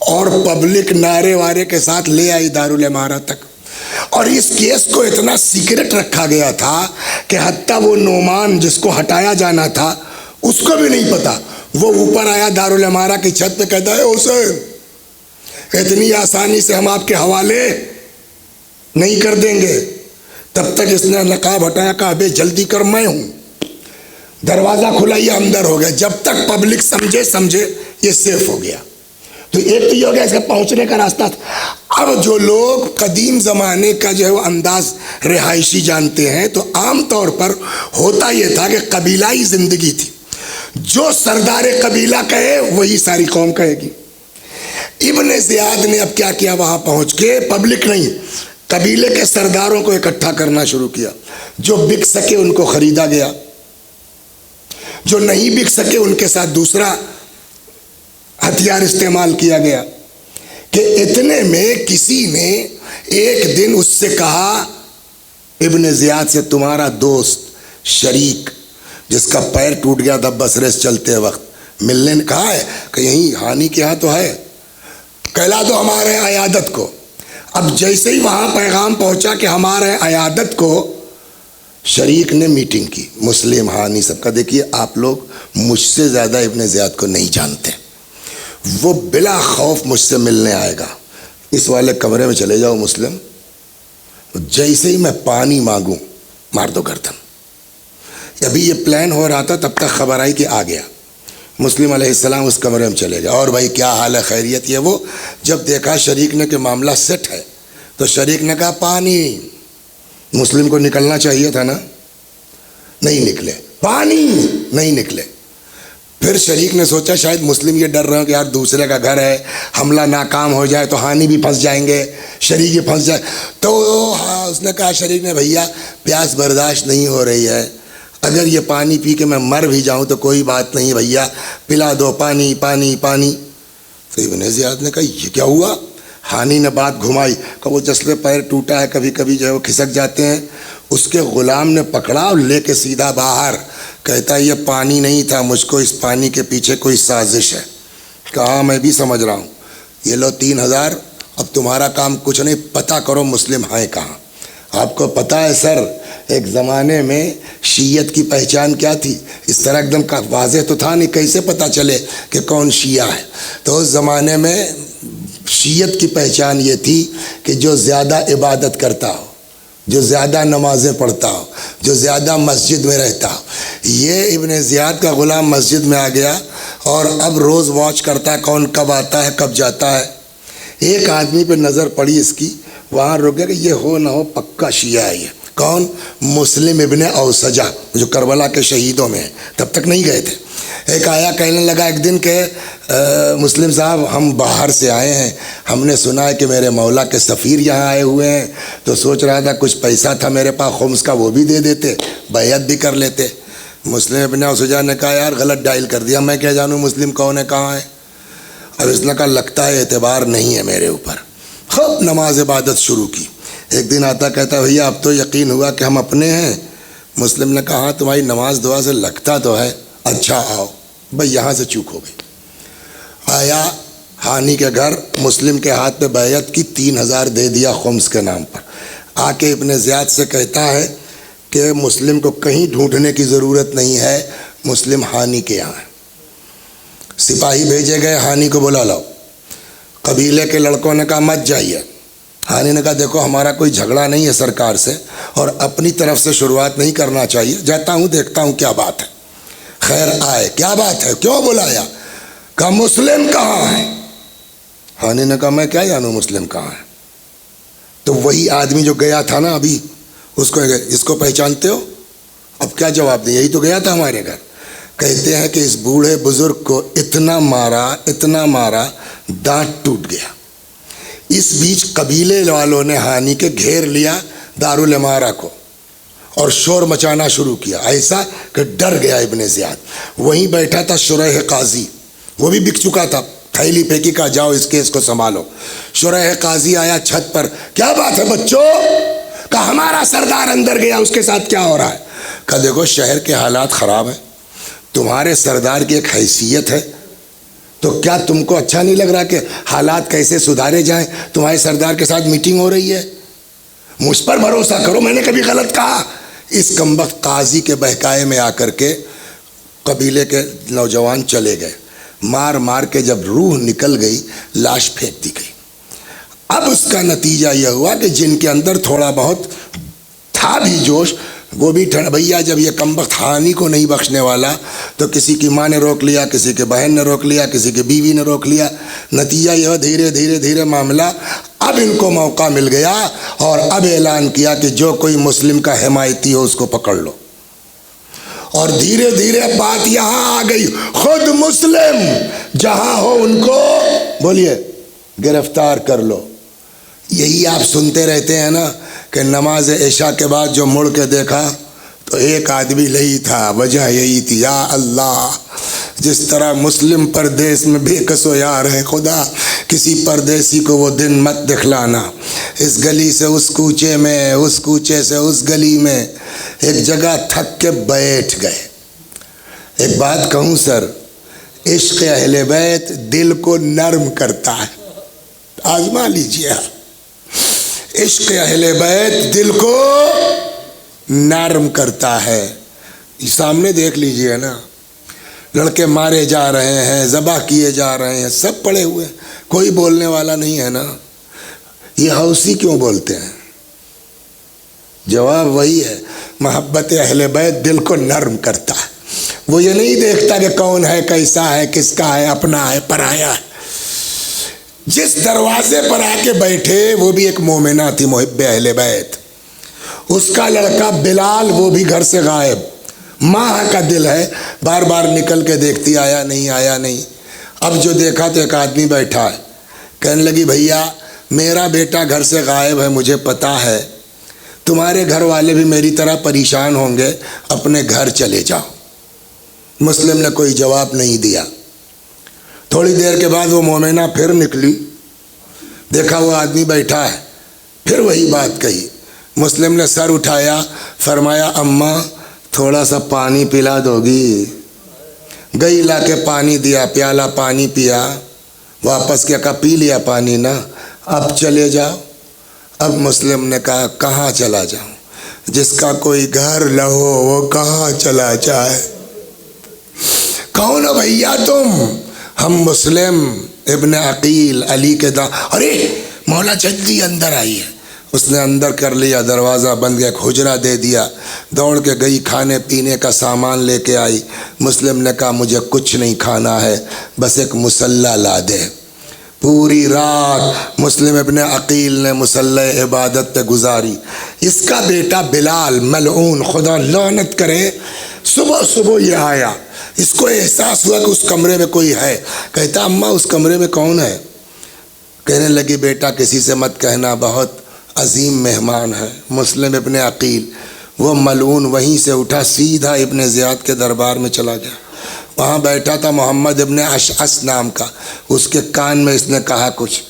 اور پبلک نعرے وارے کے ساتھ لے آئی دارالامارہ تک۔ اور اس کیس کو اتنا سیکرٹ رکھا گیا تھا کہ حتیٰ وہ نعمان جس کو ہٹایا جانا تھا اس کو بھی نہیں پتا۔ وہ اوپر آیا دارالامارہ کی چھت پہ، کہتا ہے حسین اتنی آسانی سے ہم آپ کے حوالے نہیں کر دیں گے۔ تب تک اس نے نقاب ہٹایا، کہا بے جلدی کر، میں ہوں۔ دروازہ کھلا، یہ اندر ہو گیا۔ جب تک پبلک سمجھے یہ سیف ہو گیا۔ تو ایک تو یہ ہو گیا اس کا پہنچنے کا راستہ تھا۔ اب جو لوگ قدیم زمانے کا جو ہے وہ انداز رہائشی جانتے ہیں تو عام طور پر ہوتا یہ تھا کہ قبیلائی زندگی تھی، جو سردار قبیلہ کہے وہی ساری قوم کہے گی۔ ابن زیاد نے اب کیا کیا؟ وہاں پہنچ کے پبلک نہیں، قبیلے کے سرداروں کو اکٹھا کرنا شروع کیا، جو بک سکے ان کو خریدا گیا، جو نہیں بک سکے ان کے ساتھ دوسرا ہتھیار استعمال کیا گیا، کہ اتنے میں کسی نے ایک دن اس سے کہا، ابن زیاد سے، تمہارا دوست شریک جس کا پیر ٹوٹ گیا تھا بصرے سے چلتے وقت، ملنے نے کہا ہے کہ یہیں ہانی کے ہاں تو ہے، کہلا دو ہمارے عیادت کو۔ اب جیسے ہی وہاں پیغام پہنچا کہ ہمارے عیادت کو، شریک نے میٹنگ کی، مسلم ہانی سب کا، دیکھیے آپ لوگ مجھ سے زیادہ ابن زیاد کو نہیں جانتے، وہ بلا خوف مجھ سے ملنے آئے گا، اس والے کمرے میں چلے جاؤ مسلم، جیسے ہی میں پانی مانگوں مار دو گردن۔ ابھی یہ پلان ہو رہا تھا تب تک خبر آئی کہ آ گیا۔ مسلم علیہ السلام اس کمرے میں چلے گئے، اور بھائی کیا حال ہے، خیریت؟ یہ وہ جب دیکھا شریک نے کہ معاملہ سیٹ ہے تو شریک نے کہا پانی۔ مسلم کو نکلنا چاہیے تھا نا، نہیں نکلے، پانی نہیں نکلے۔ پھر شریک نے سوچا شاید مسلم یہ ڈر رہے ہوں کہ یار دوسرے کا گھر ہے، حملہ ناکام ہو جائے تو ہانی بھی پھنس جائیں گے، شریک بھی پھنس جائے، تو ہاں اس نے کہا، شریک نے، بھیا پیاس برداشت نہیں ہو رہی ہے، اگر یہ پانی پی کے میں مر بھی جاؤں تو کوئی بات نہیں بھیا، پلا دو پانی پانی پانی۔ تو ابن زیاد نے کہا یہ کیا ہوا؟ ہانی نے بات گھمائی کہ وہ جسلے پیر ٹوٹا ہے، کبھی کبھی جو ہے وہ کھسک جاتے ہیں۔ اس کے غلام نے پکڑا اور لے کے سیدھا باہر، کہتا ہے یہ پانی نہیں تھا، مجھ کو اس پانی کے پیچھے کوئی سازش ہے۔ کہا میں بھی سمجھ رہا ہوں، یہ لو 3000، اب تمہارا کام کچھ نہیں، پتہ کرو مسلم ہیں کہاں۔ آپ کو پتہ ہے سر، ایک زمانے میں شیعت کی پہچان کیا تھی؟ اس طرح ایک دم واضح تو تھا نہیں، کیسے پتہ چلے کہ کون شیعہ ہے؟ تو اس زمانے میں شیعت کی پہچان یہ تھی کہ جو زیادہ عبادت کرتا ہو، جو زیادہ نمازیں پڑھتا ہو، جو زیادہ مسجد میں رہتا ہو۔ یہ ابن زیاد کا غلام مسجد میں آ گیا اور اب روز واچ کرتا ہے کون کب آتا ہے کب جاتا ہے۔ ایک آدمی پہ نظر پڑی اس کی، وہاں رک گیا کہ یہ ہو نہ ہو پکا شیعہ ہے۔ یہ کون؟ مسلم ابن اوسجہ، جو کربلا کے شہیدوں میں ہیں، تب تک نہیں گئے تھے۔ ایک آیا کہنے لگا ایک دن کہ مسلم صاحب ہم باہر سے آئے ہیں، ہم نے سنا ہے کہ میرے مولا کے سفیر یہاں آئے ہوئے ہیں، تو سوچ رہا تھا کچھ پیسہ تھا میرے پاس خمس کا، وہ بھی دے دیتے، بیعت بھی کر لیتے۔ مسلم ابن اوسجہ نے کہا یار غلط ڈائل کر دیا، میں کیا جانوں مسلم کون ہے کہاں ہے۔ اب اس نے کہا لگتا ہے اعتبار نہیں ہے میرے اوپر۔ خوب نماز عبادت شروع کی۔ ایک دن آتا کہتا بھیا اب تو یقین ہوا کہ ہم اپنے ہیں۔ مسلم نے کہا ہاں تمہاری نماز دعا سے لگتا تو ہے، اچھا آؤ بھائی، یہاں سے چوک ہو گئی۔ آیا ہانی کے گھر، مسلم کے ہاتھ پہ بیعت کی، 3000 دے دیا خمس کے نام پر۔ آ کے ابن زیاد سے کہتا ہے کہ مسلم کو کہیں ڈھونڈنے کی ضرورت نہیں ہے، مسلم ہانی کے یہاں ہے۔ سپاہی بھیجے گئے، ہانی کو بلا لاؤ۔ قبیلے کے لڑکوں نے کہا مت جائیے۔ ہانی نے کہا دیکھو ہمارا کوئی جھگڑا نہیں ہے سرکار سے، اور اپنی طرف سے شروعات نہیں کرنا چاہیے، جاتا ہوں دیکھتا ہوں کیا بات ہے۔ خیر آئے، کیا بات ہے، کیوں بلایا؟ کہا مسلم کہاں ہے؟ ہانی نے کہا میں کیا جانوں مسلم کہاں ہے۔ تو وہی آدمی جو گیا تھا نا ابھی، اس کو پہچانتے ہو؟ اب کیا جواب دیں، یہی تو گیا تھا ہمارے گھر۔ کہتے ہیں کہ اس بوڑھے بزرگ کو اتنا مارا دانت ٹوٹ گیا۔ اس بیچ قبیلے والوں نے ہانی کے گھیر لیا دارالامارہ کو اور شور مچانا شروع کیا، ایسا کہ ڈر گیا ابن زیاد۔ وہیں بیٹھا تھا شریح قاضی، وہ بھی بک چکا تھا، تھیلی پھینکی، کہا جاؤ اس کیس کو سنبھالو۔ شریح قاضی آیا چھت پر، کیا بات ہے بچوں؟ کہا ہمارا سردار اندر گیا، اس کے ساتھ کیا ہو رہا ہے؟ کہا دیکھو شہر کے حالات خراب ہیں، تمہارے سردار کی ایک حیثیت ہے، تو کیا تم کو اچھا نہیں لگ رہا کہ حالات کیسے سدھارے جائیں؟ تمہارے سردار کے ساتھ میٹنگ ہو رہی ہے، مجھ پر بھروسہ کرو، میں نے کبھی غلط کہا؟ اس کمبخت قاضی کے بہکائے میں آ کر کے قبیلے کے نوجوان چلے گئے، مار مار کے جب روح نکل گئی لاش پھینک دی گئی۔ اب اس کا نتیجہ یہ ہوا کہ جن کے اندر تھوڑا بہت تھا بھی جوش، وہ بھی بھیا جب یہ کمبخت ہانی کو نہیں بخشنے والا تو کسی کی ماں نے روک لیا، کسی کے بہن نے روک لیا، کسی کی بیوی نے روک لیا۔ نتیجہ یہ دھیرے دھیرے دھیرے معاملہ، اب ان کو موقع مل گیا اور اب اعلان کیا کہ جو کوئی مسلم کا حمایتی ہو اس کو پکڑ لو۔ اور دھیرے دھیرے بات یہاں آ گئی، خود مسلم جہاں ہو ان کو بولیے گرفتار کر لو۔ یہی آپ سنتے رہتے ہیں نا کہ نماز عشاء کے بعد جو مڑ کے دیکھا تو ایک آدمی نہیں تھا، وجہ یہی تھی، یا اللہ جس طرح مسلم پردیس میں بے کس و یار ہے، خدا کسی پردیسی کو وہ دن مت دکھلانا، اس گلی سے اس کوچے میں، اس کوچے سے اس گلی میں، ایک جگہ تھک کے بیٹھ گئے۔ ایک بات کہوں سر، عشق اہل بیت دل کو نرم کرتا ہے، آزما لیجیے آپ، عشق اہل بیت دل کو نرم کرتا ہے۔ سامنے دیکھ لیجیے نا، لڑکے مارے جا رہے ہیں، ذبح کیے جا رہے ہیں، سب پڑے ہوئے، کوئی بولنے والا نہیں ہے نا، یہ حوثی کیوں بولتے ہیں؟ جواب وہی ہے، محبت اہل بیت دل کو نرم کرتا ہے۔ وہ یہ نہیں دیکھتا کہ کون ہے، کیسا ہے، کس کا ہے، اپنا ہے، پرایا ہے۔ جس دروازے پر آ کے بیٹھے وہ بھی ایک مومنہ تھی، محب اہل بیت، اس کا لڑکا بلال وہ بھی گھر سے غائب، ماں کا دل ہے، بار بار نکل کے دیکھتی، آیا نہیں، آیا نہیں۔ اب جو دیکھا تو ایک آدمی بیٹھا ہے، کہنے لگی بھیا میرا بیٹا گھر سے غائب ہے، مجھے پتا ہے، تمہارے گھر والے بھی میری طرح پریشان ہوں گے، اپنے گھر چلے جاؤ۔ مسلم نے کوئی جواب نہیں دیا۔ تھوڑی دیر کے بعد وہ مومنہ پھر نکلی، دیکھا وہ آدمی بیٹھا ہے، پھر وہی بات کہی۔ مسلم نے سر اٹھایا، فرمایا اماں تھوڑا سا پانی پلا دو گی؟ گئی لا کے پانی دیا، پیالہ پانی پیا، واپس کیا، کہا پی لیا پانی نا، اب چلے جاؤ۔ اب مسلم نے کہا کہاں چلا جاؤں؟ جس کا کوئی گھر نہ ہو وہ کہاں چلا جائے؟ کون ہو بھیا تم؟ ہم مسلم ابن عقیل علی کے ارے مولا جلدی اندر آئیے۔ اس نے اندر کر لیا، دروازہ بند گیا، ایک حجرہ دے دیا، دوڑ کے گئی، کھانے پینے کا سامان لے کے آئی۔ مسلم نے کہا مجھے کچھ نہیں کھانا ہے، بس ایک مصلی لا دے۔ پوری رات مسلم ابن عقیل نے مصلی عبادت پہ گزاری۔ اس کا بیٹا بلال ملعون، خدا لعنت کرے، صبح صبح یہ آیا، اس کو احساس ہوا کہ اس کمرے میں کوئی ہے، کہتا اماں اس کمرے میں کون ہے؟ کہنے لگی بیٹا کسی سے مت کہنا، بہت عظیم مہمان ہے، مسلم ابن عقیل۔ وہ ملعون وہیں سے اٹھا، سیدھا ابن زیاد کے دربار میں چلا گیا۔ وہاں بیٹھا تھا محمد ابن اشعث نام کا، اس کے کان میں اس نے کہا کچھ۔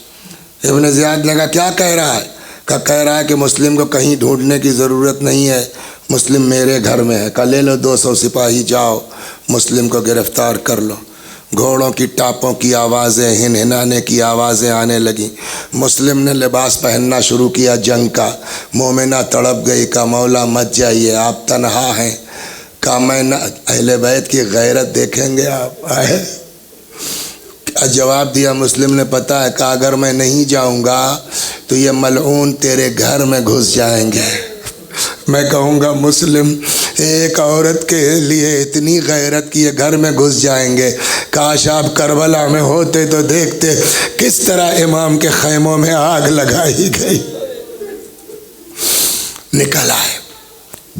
ابن زیاد نے کہا کیا کہہ رہا ہے؟ کہہ رہا ہے کہ مسلم کو کہیں ڈھونڈنے کی ضرورت نہیں ہے، مسلم میرے گھر میں ہے۔ کہا لے لو 200 سپاہی، جاؤ مسلم کو گرفتار کر لو۔ گھوڑوں کی ٹاپوں کی آوازیں، ہنہنانے کی آوازیں آنے لگیں۔ مسلم نے لباس پہننا شروع کیا جنگ کا۔ مومنہ تڑپ گئی، کہا مولا مت جائیے، آپ تنہا ہیں۔ کہا میں نہ اہل بیت کی غیرت دیکھیں گے آپ آئے؟ جواب دیا مسلم نے، پتہ ہے، کہا اگر میں نہیں جاؤں گا تو یہ ملعون تیرے گھر میں گھس جائیں گے۔ میں کہوں گا مسلم ایک عورت کے لیے اتنی غیرت کی، یہ گھر میں گھس جائیں گے، کاش آپ کربلا میں ہوتے تو دیکھتے کس طرح امام کے خیموں میں آگ لگائی گئی۔ نکل آئے،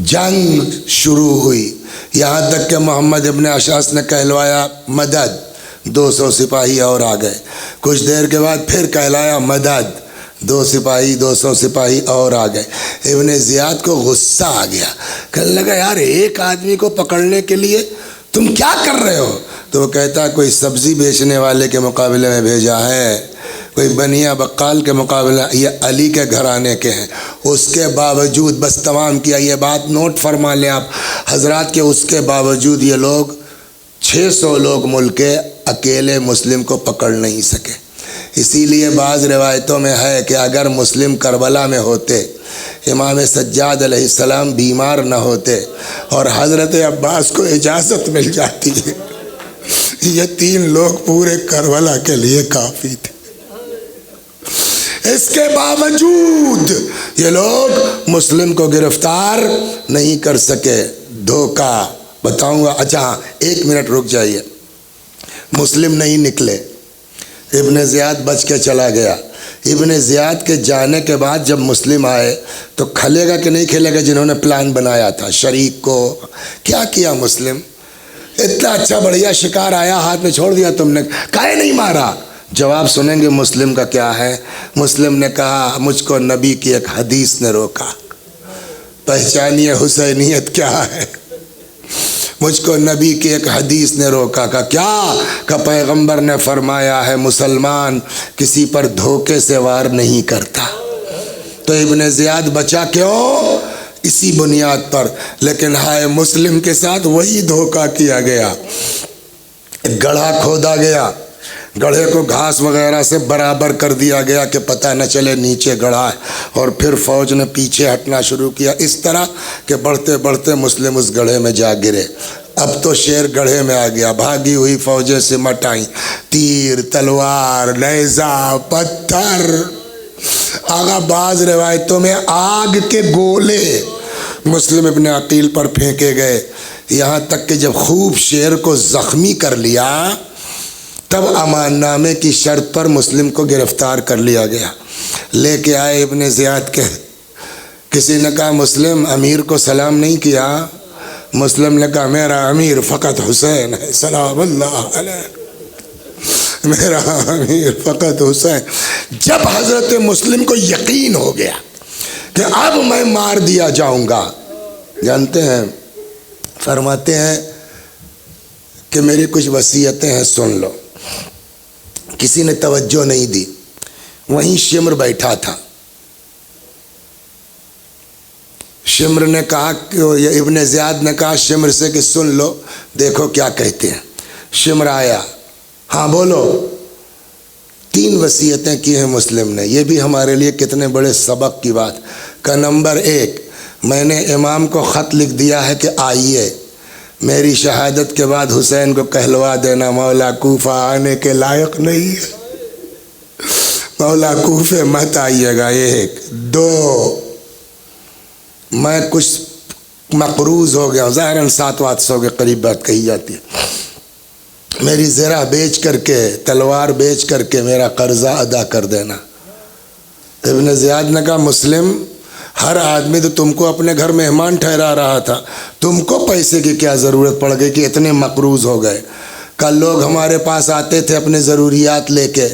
جنگ شروع ہوئی، یہاں تک کہ محمد ابن اشعث نے کہلوایا مدد، 200 سپاہی اور آ گئے۔ کچھ دیر کے بعد پھر کہلایا مدد، 200 سپاہی اور آ گئے۔ ابن زیاد کو غصہ آ گیا، کہنے لگا یار ایک آدمی کو پکڑنے کے لیے تم کیا کر رہے ہو؟ تو وہ کہتا کوئی سبزی بیچنے والے کے مقابلے میں بھیجا ہے، کوئی بنیا بقال کے مقابلہ، یہ علی کے گھرانے کے ہیں۔ اس کے باوجود، بس تمام کیا، یہ بات نوٹ فرما لیں آپ حضرات کے، اس کے باوجود یہ لوگ 600 لوگ ملک کے اکیلے مسلم کو پکڑ نہیں سکے۔ اسی لیے بعض روایتوں میں ہے کہ اگر مسلم کربلا میں ہوتے، امام سجاد علیہ السلام بیمار نہ ہوتے اور حضرت عباس کو اجازت مل جاتی، یہ 3 لوگ پورے کربلا کے لیے کافی تھے۔ اس کے باوجود یہ لوگ مسلم کو گرفتار نہیں کر سکے۔ دھوکہ بتاؤں گا، اچھا 1 منٹ رک جائیے۔ مسلم نہیں نکلے، ابن زیاد بچ کے چلا گیا۔ ابن زیاد کے جانے کے بعد جب مسلم آئے تو کھلے گا کہ نہیں کھلے گا؟ جنہوں نے پلان بنایا تھا شریک کو، کیا کیا مسلم؟ اتنا اچھا بڑھیا شکار آیا، ہاتھ میں چھوڑ دیا تم نے، کاہے نہیں مارا؟ جواب سنیں گے مسلم کا کیا ہے. مسلم نے کہا مجھ کو نبی کی ایک حدیث نے روکا. پہچانیے حسینیت کیا ہے. مجھ کو نبی کی ایک حدیث نے روکا. کیا کہ پیغمبر نے فرمایا ہے مسلمان کسی پر دھوکے سے وار نہیں کرتا. تو ابن زیاد بچا کیوں؟ اسی بنیاد پر. لیکن ہائے مسلم کے ساتھ وہی دھوکہ کیا گیا. گڑھا کھودا گیا، گڑھے کو گھاس وغیرہ سے برابر کر دیا گیا کہ پتہ نہ چلے نیچے گڑھا ہے، اور پھر فوج نے پیچھے ہٹنا شروع کیا اس طرح کہ بڑھتے بڑھتے مسلم اس گڑھے میں جا گرے. اب تو شیر گڑھے میں آ گیا. بھاگی ہوئی فوجیں سمٹ آئیں، تیر، تلوار، نیزہ، پتھر. آگا بعض روایتوں میں آگ کے گولے مسلم ابن عقیل پر پھینکے گئے، یہاں تک کہ جب خوب شیر کو زخمی کر لیا تب امان نامے کی شرط پر مسلم کو گرفتار کر لیا گیا. لے کے آئے ابن زیاد کے. کسی نے کہا مسلم امیر کو سلام نہیں کیا؟ مسلم نے کہا میرا امیر فقط حسین ہے سلام اللہ علیہ، میرا امیر فقط حسین. جب حضرت مسلم کو یقین ہو گیا کہ اب میں مار دیا جاؤں گا، جانتے ہیں فرماتے ہیں کہ میری کچھ وصیتیں ہیں سن لو. کسی نے توجہ نہیں دی. وہیں شمر بیٹھا تھا. شمر نے کہا کہ ابن زیاد نے کہا شمر سے کہ سن لو دیکھو کیا کہتے ہیں. شمر آیا. ہاں بولو. 3 وصیتیں کی ہیں مسلم نے. یہ بھی ہمارے لیے کتنے بڑے سبق کی بات. کہ نمبر 1 میں نے امام کو خط لکھ دیا ہے کہ آئیے میری شہادت کے بعد حسین کو کہلوا دینا مولا کوفہ آنے کے لائق نہیں ہے، مولا کوفے مت آئیے گا. 1 2 میں کچھ مقروض ہو گیا، ظاہراً 700 کے قریب بات کہی جاتی ہے. میری زرہ بیچ کر کے، تلوار بیچ کر کے میرا قرضہ ادا کر دینا. ابن زیاد نے کہا مسلم ہر آدمی تو تم کو اپنے گھر مہمان ٹھہرا رہا تھا، تم کو پیسے کی کیا ضرورت پڑ گئی کہ اتنے مقروض ہو گئے؟ کل لوگ ہمارے پاس آتے تھے اپنے ضروریات لے کے،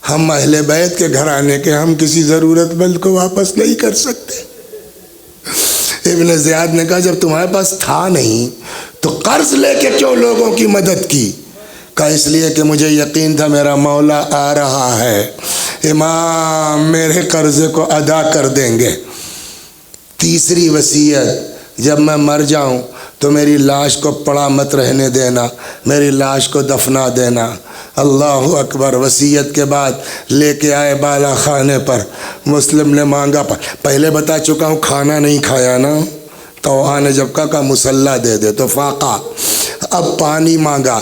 ہم اہل بیت کے گھر آنے کے، ہم کسی ضرورت مند کو واپس نہیں کر سکتے. ابن زیاد نے کہا جب تمہارے پاس تھا نہیں تو قرض لے کے کیوں لوگوں کی مدد کی؟ کہا اس لیے کہ مجھے یقین تھا میرا مولا آ رہا ہے، امام میرے قرضے کو ادا کر دیں گے. 3 وصیت جب میں مر جاؤں تو میری لاش کو پڑا مت رہنے دینا، میری لاش کو دفنا دینا. اللہ اکبر. وصیت کے بعد لے کے آئے بالا خانے پر. مسلم نے مانگا، پہلے بتا چکا ہوں کھانا نہیں کھایا نا. تو نے جب کہا مسلح دے دے تو فاقہ. اب پانی مانگا.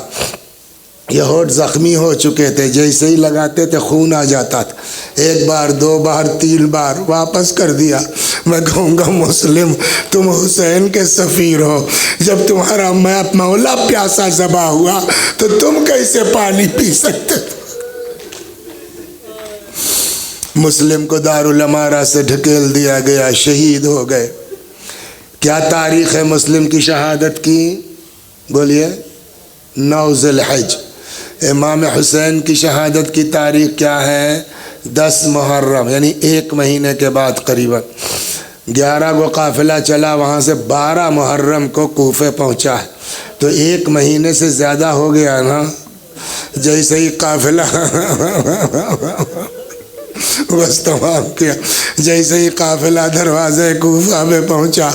یہ ہونٹ زخمی ہو چکے تھے، جیسے ہی لگاتے تھے خون آ جاتا تھا. 1 بار 2 بار 3 بار واپس کر دیا. میں کہوں گا مسلم تم حسین کے سفیر ہو، جب تمہارا مولا پیاسا ذبح ہوا تو تم کیسے پانی پی سکتے؟ مسلم کو دارالامارہ سے ڈھکیل دیا گیا، شہید ہو گئے. کیا تاریخ ہے مسلم کی شہادت کی؟ بولیے. 9 ذی الحج. امام حسین کی شہادت کی تاریخ کیا ہے؟ 10 محرم، یعنی 1 مہینے کے بعد قریباً. 11 کو قافلہ چلا، وہاں سے 12 محرم کو کوفے پہنچا ہے. تو 1 مہینے سے زیادہ ہو گیا نا. جیسے ہی قافلہ بس تمام کیا، جیسے ہی قافلہ دروازے کوفہ میں پہنچا،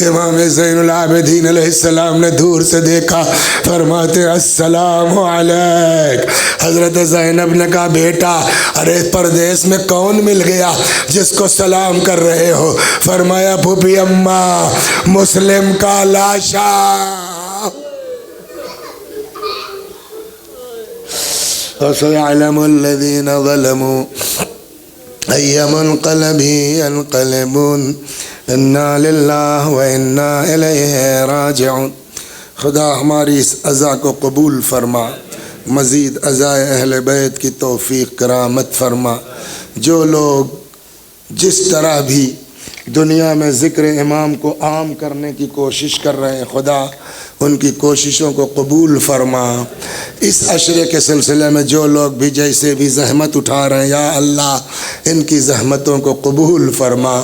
امام زین العابدین علیہ السلام نے دور سے دیکھا. فرماتے السلام علیک. حضرت زینب نے کہا بیٹا ارے پردیس میں کون مل گیا جس کو سلام کر رہے ہو؟ فرمایا پھوپھی اماں مسلم کا لاشا. وَسَيَعْلَمُ الَّذِينَ ظَلَمُوا أَيَّ مُنْقَلَبٍ يَنْقَلِبُونَ اِنَّا لِلَّهِ وَإِنَّا إِلَيْهِ رَاجِعُونَ. خدا ہماری اس عزا کو قبول فرما، مزید عزائے اہل بیت کی توفیق کرامت فرما. جو لوگ جس طرح بھی دنیا میں ذکر امام کو عام کرنے کی کوشش کر رہے ہیں، خدا ان کی کوششوں کو قبول فرما۔ اس عشرے کے سلسلے میں جو لوگ بھی جیسے بھی زحمت اٹھا رہے ہیں یا اللہ ان کی زحمتوں کو قبول فرما۔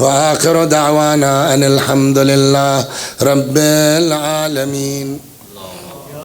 وآخر دعوانا ان الحمد للہ رب العالمین۔